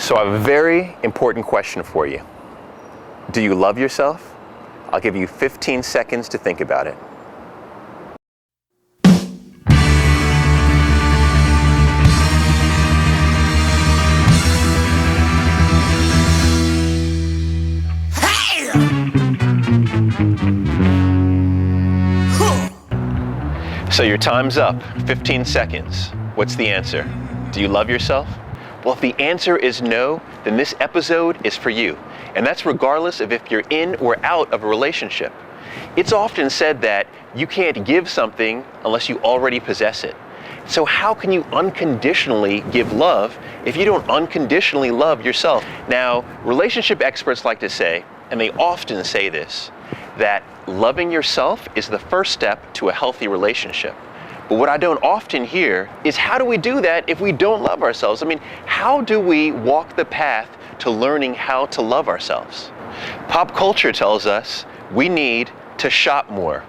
So I have a very important question for you. Do you love yourself? I'll give you 15 seconds to think about it. So your time's up, 15 seconds. What's the answer? Do you love yourself? Well, if the answer is no, then this episode is for you. And that's regardless of if you're in or out of a relationship. It's often said that you can't give something unless you already possess it. So how can you unconditionally give love if you don't unconditionally love yourself? Now, relationship experts like to say, and they often say this, that loving yourself is the first step to a healthy relationship. But what I don't often hear is, how do we do that if we don't love ourselves? I mean, how do we walk the path to learning how to love ourselves? Pop culture tells us we need to shop more.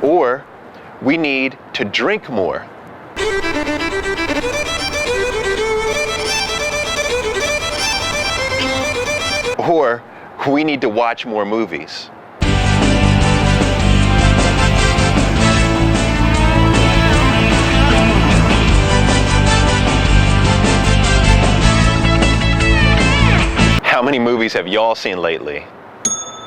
Or we need to drink more. Or we need to watch more movies. How many movies have y'all seen lately?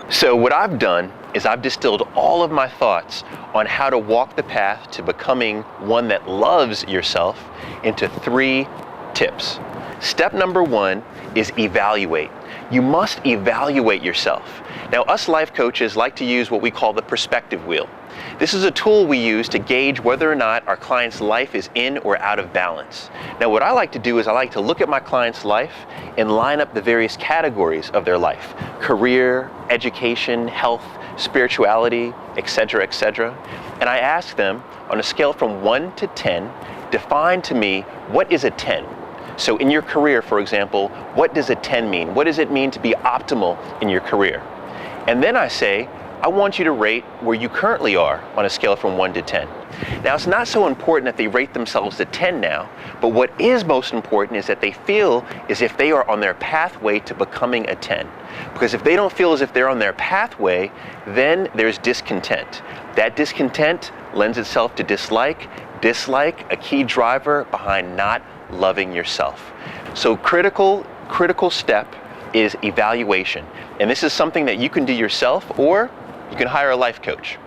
So what I've done is I've distilled all of my thoughts on how to walk the path to becoming one that loves yourself into 3 tips. Step number 1 is evaluate. You must evaluate yourself. Now, us life coaches like to use what we call the perspective wheel. This is a tool we use to gauge whether or not our client's life is in or out of balance. Now, what I like to do is I like to look at my client's life and line up the various categories of their life: career, education, health, spirituality, etc., etc. And I ask them, on a scale from 1 to 10, define to me, what is a 10? So in your career, for example, what does a 10 mean? What does it mean to be optimal in your career? And then I say, I want you to rate where you currently are on a scale from 1 to 10. Now, it's not so important that they rate themselves a 10 now, but what is most important is that they feel as if they are on their pathway to becoming a 10. Because if they don't feel as if they're on their pathway, then there's discontent. That discontent lends itself to dislike, a key driver behind not loving yourself. So critical step is evaluation. And this is something that you can do yourself, or you can hire a life coach.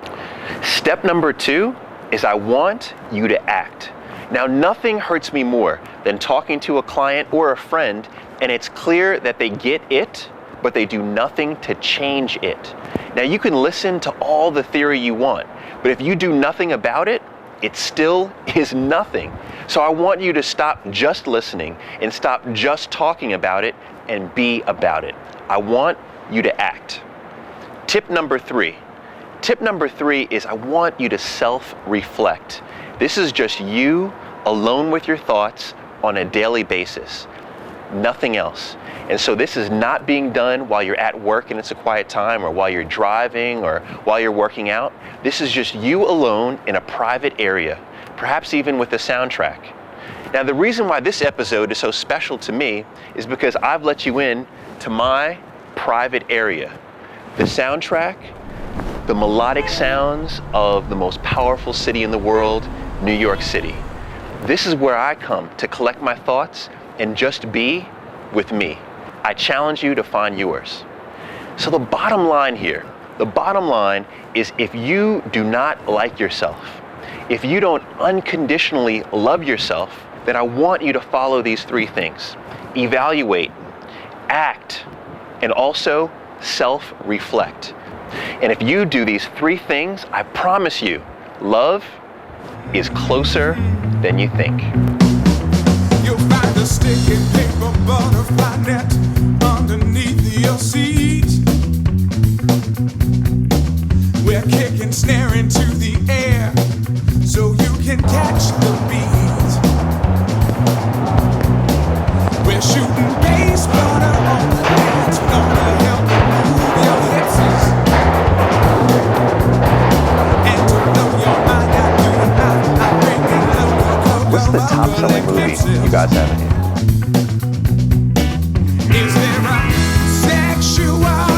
Step number 2 is I want you to act. Now, nothing hurts me more than talking to a client or a friend and it's clear that they get it, but they do nothing to change it. Now, you can listen to all the theory you want, but if you do nothing about it, it still is nothing. So I want you to stop just listening and stop just talking about it and be about it. I want you to act. Tip number 3. Tip number 3 is I want you to self-reflect. This is just you alone with your thoughts on a daily basis. Nothing else. And so this is not being done while you're at work and it's a quiet time, or while you're driving, or while you're working out. This is just you alone in a private area, perhaps even with a soundtrack. Now, the reason why this episode is so special to me is because I've let you in to my private area. The soundtrack, the melodic sounds of the most powerful city in the world, New York City. This is where I come to collect my thoughts and just be with me. I challenge you to find yours. So the bottom line here, is if you do not like yourself, if you don't unconditionally love yourself, then I want you to follow these 3 things. Evaluate, act, and also self-reflect. And if you do these 3 things, I promise you, love is closer than you think. You'll find a sticky paper butterfly net underneath your seat. We're kicking, snaring to the air so you can catch the beat. We're shooting bass butter on the dance. We're gonna help you move your hips. And to blow your mind out, you and I the top selling movie you guys have in here? Is there a sexual